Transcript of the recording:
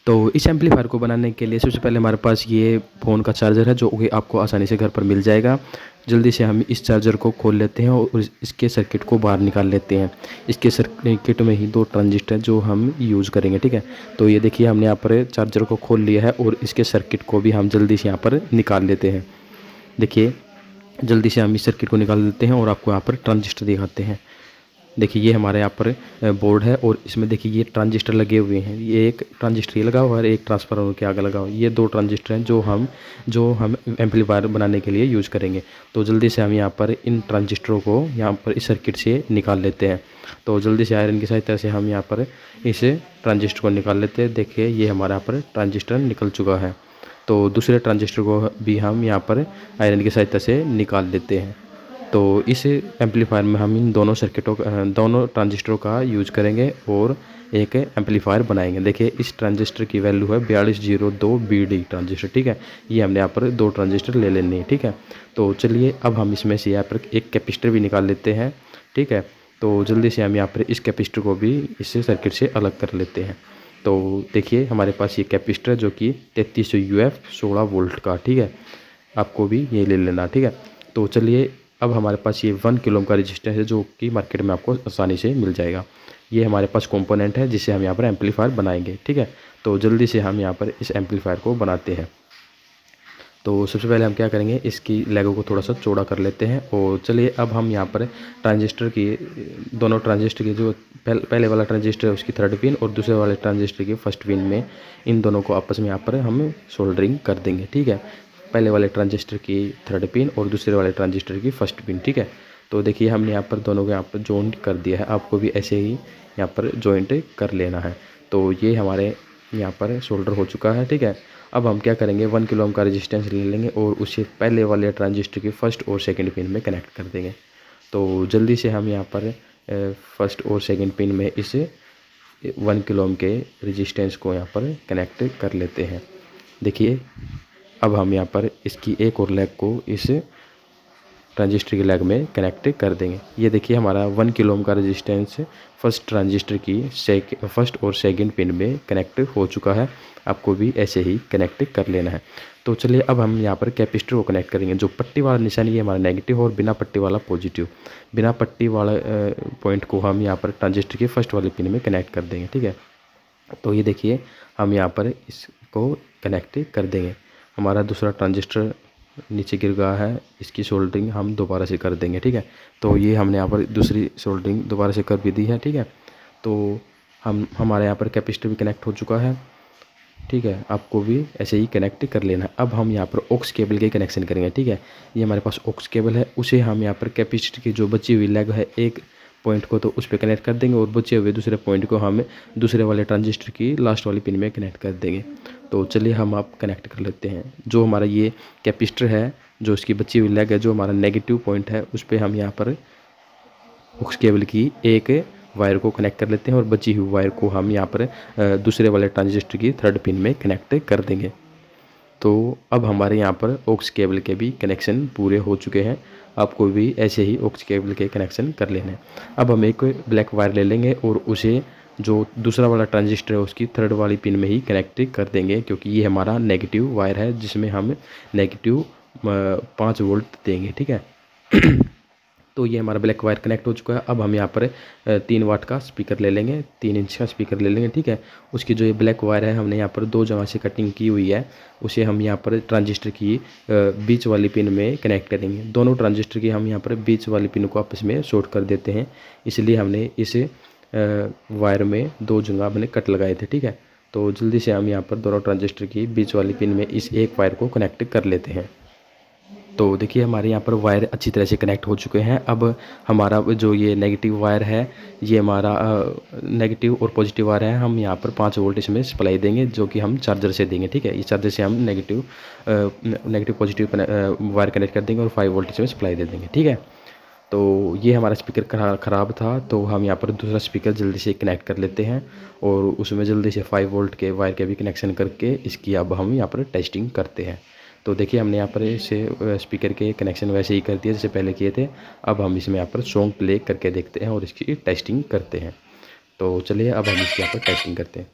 तो इस एम्पलीफायर को बनाने के लिए सबसे पहले हमारे पास ये फ़ोन का चार्जर है, जो कि आपको आसानी से घर पर मिल जाएगा। जल्दी से हम इस चार्जर को खोल लेते हैं और इसके सर्किट को बाहर निकाल लेते हैं। इसके सर्किट में ही 2 ट्रांजिस्टर जो हम यूज़ करेंगे, ठीक है। तो ये देखिए हमने यहाँ पर चार्जर को खोल लिया है और इसके सर्किट को भी हम जल्दी से यहाँ पर निकाल लेते हैं। देखिए जल्दी से हम इस सर्किट को निकाल लेते हैं और आपको यहाँ पर ट्रांजिस्टर दिखाते हैं। देखिए ये हमारे यहाँ पर बोर्ड है और इसमें देखिए ये ट्रांजिस्टर लगे हुए हैं। ये एक ट्रांजिस्टर ये लगा हुआ है, एक ट्रांसफार्मर के आगे लगा हुआ है। ये 2 ट्रांजिस्टर हैं जो हम एम्पलीफायर बनाने के लिए यूज़ करेंगे। तो जल्दी से हम यहाँ पर इन ट्रांजिस्टरों को यहाँ पर इस सर्किट से निकाल लेते हैं। तो जल्दी से आयरन की सहायता से हम यहाँ पर इस ट्रांजिस्टर को निकाल लेते हैं। देखिए ये हमारे यहाँ पर ट्रांजिस्टर निकल चुका है। तो दूसरे ट्रांजिस्टर को भी हम यहाँ पर आयरन की सहायता से निकाल लेते हैं। तो इस एम्पलीफायर में हम इन दोनों ट्रांजिस्टरों का यूज करेंगे और एक एम्पलीफायर बनाएंगे। देखिए इस ट्रांजिस्टर की वैल्यू है 4202 BD ट्रांजिस्टर, ठीक है। ये हमने यहाँ पर 2 ट्रांजिस्टर ले लेने हैं, ठीक है। तो चलिए अब हम इसमें से यहाँ पर एक कैपेसिटर भी निकाल लेते हैं, ठीक है। तो जल्दी से हम यहाँ पर इस कैपेसिटर को भी इस सर्किट से अलग कर लेते हैं। तो देखिए हमारे पास ये कैपेसिटर है जो कि 3300 UF 16 वोल्ट का, ठीक है। आपको भी ये ले लेना, ठीक है। तो चलिए अब हमारे पास ये 1 किलो ओम का रेजिस्टेंस है जो कि मार्केट में आपको आसानी से मिल जाएगा। ये हमारे पास कंपोनेंट है जिससे हम यहाँ पर एम्पलीफायर बनाएंगे, ठीक है। तो जल्दी से हम यहाँ पर इस एम्पलीफायर को बनाते हैं। तो सबसे पहले हम क्या करेंगे, इसकी लेगों को थोड़ा सा चौड़ा कर लेते हैं। और चलिए अब हम यहाँ पर दोनों ट्रांजिस्टर की जो पहले वाला ट्रांजिस्टर है उसकी 3rd पिन और दूसरे वाले ट्रांजिस्टर की 1st पिन में इन दोनों को आपस में यहाँ पर हम सोल्डरिंग कर देंगे, ठीक है। पहले वाले ट्रांजिस्टर की 3rd पिन और दूसरे वाले ट्रांजिस्टर की 1st पिन, ठीक है। तो देखिए हमने यहाँ पर दोनों को यहाँ पर जॉइंट कर दिया है। आपको भी ऐसे ही यहाँ पर जॉइंट कर लेना है। तो ये हमारे यहाँ पर सोल्डर हो चुका है, ठीक है। अब हम क्या करेंगे, 1 किलो ओम का रेजिस्टेंस ले लेंगे और उसे पहले वाले ट्रांजिस्टर की 1st और 2nd पिन में कनेक्ट कर देंगे। तो जल्दी से हम यहाँ पर 1st और 2nd पिन में इस 1 किलो ओम के रेजिस्टेंस को यहाँ पर कनेक्ट कर लेते हैं। देखिए अब हम यहाँ पर इसकी एक और लेग को इस ट्रांजिस्टर की लेग में कनेक्ट कर देंगे। ये देखिए हमारा 1 किलो ओम का रेजिस्टेंस 1st ट्रांजिस्टर की 1st और 2nd पिन में कनेक्ट हो चुका है। आपको भी ऐसे ही कनेक्ट कर लेना है। तो चलिए अब हम यहाँ पर कैपेसिटर को कनेक्ट करेंगे। जो पट्टी वाला निशान ये हमारा नेगेटिव और बिना पट्टी वाला पॉजिटिव। बिना पट्टी वाला पॉइंट को हम यहाँ पर ट्रांजिस्टर की 1st वाले पिन में कनेक्ट कर देंगे, ठीक है। तो ये देखिए हम यहाँ पर इसको कनेक्ट कर देंगे। हमारा दूसरा ट्रांजिस्टर नीचे गिर गया है, इसकी सोल्डरिंग हम दोबारा से कर देंगे, ठीक है। तो ये हमने यहाँ पर दूसरी सोल्डरिंग दोबारा से कर भी दी है, ठीक है। तो हमारे यहाँ पर कैपेसिटर भी कनेक्ट हो चुका है, ठीक है। आपको भी ऐसे ही कनेक्ट कर लेना है। अब हम यहाँ पर ऑक्स केबल के कनेक्शन करेंगे, ठीक है। ये हमारे पास ऑक्स केबल है, उसे हम यहाँ पर कैपेसिटर की जो बची हुई लेग है एक पॉइंट को तो उस पर कनेक्ट कर देंगे और बचे हुए दूसरे पॉइंट को हम दूसरे वाले ट्रांजिस्टर की लास्ट वाली पिन में कनेक्ट कर देंगे। तो चलिए हम आप कनेक्ट कर लेते हैं। जो हमारा ये कैपेसिटर है, जो इसकी बची हुई लेग है, जो हमारा नेगेटिव पॉइंट है, उस पर हम यहाँ पर ऑक्स केबल की एक वायर को कनेक्ट कर लेते हैं और बची हुई वायर को हम यहाँ पर दूसरे वाले ट्रांजिस्टर की 3rd पिन में कनेक्ट कर देंगे। तो अब हमारे यहाँ पर ऑक्स केबल के भी कनेक्शन पूरे हो चुके हैं। आपको भी ऐसे ही ऑक्स केबल के कनेक्शन कर लेने हैं। अब हम एक ब्लैक वायर ले लेंगे और उसे जो दूसरा वाला ट्रांजिस्टर है उसकी 3rd वाली पिन में ही कनेक्ट कर देंगे, क्योंकि ये हमारा नेगेटिव वायर है जिसमें हम नेगेटिव 5 वोल्ट देंगे, ठीक है। तो ये हमारा ब्लैक वायर कनेक्ट हो चुका है। अब हम यहाँ पर 3 वाट का स्पीकर ले लेंगे, 3 इंच का स्पीकर ले लेंगे, ठीक है। उसकी जो ये ब्लैक वायर है हमने यहाँ पर 2 जगह से कटिंग की हुई है, उसे हम यहाँ पर ट्रांजिस्टर की बीच वाली पिन में कनेक्ट करेंगे। दोनों ट्रांजिस्टर की हम यहाँ पर बीच वाली पिन को आपस में शॉर्ट कर देते हैं, इसलिए हमने इस वायर में 2 जगह हमने कट लगाए थे, ठीक है। तो जल्दी से हम यहाँ पर दोनों ट्रांजिस्टर की बीच वाली पिन में इस एक वायर को कनेक्ट कर लेते हैं। तो देखिए हमारे यहाँ पर वायर अच्छी तरह से कनेक्ट हो चुके हैं। अब हमारा जो ये नेगेटिव वायर है, ये हमारा नेगेटिव और पॉजिटिव वायर है, हम यहाँ पर 5 वोल्ट इसमें सप्लाई देंगे, जो कि हम चार्जर से देंगे, ठीक है। इस चार्जर से हम नेगेटिव पॉजिटिव वायर कनेक्ट कर देंगे और 5 वोल्ट इसमें सप्लाई दे देंगे, ठीक है। तो ये हमारा स्पीकर ख़राब था, तो हम यहाँ पर दूसरा स्पीकर जल्दी से कनेक्ट कर लेते हैं और उसमें जल्दी से 5 वोल्ट के वायर के भी कनेक्शन करके इसकी अब हम यहाँ पर टेस्टिंग करते हैं। तो देखिए हमने यहाँ पर इसे स्पीकर के कनेक्शन वैसे ही कर दिया जैसे पहले किए थे। अब हम इसमें यहाँ पर सॉन्ग प्ले करके देखते हैं और इसकी टेस्टिंग करते हैं। तो चलिए अब हम इसकी यहाँ पर टेस्टिंग करते हैं।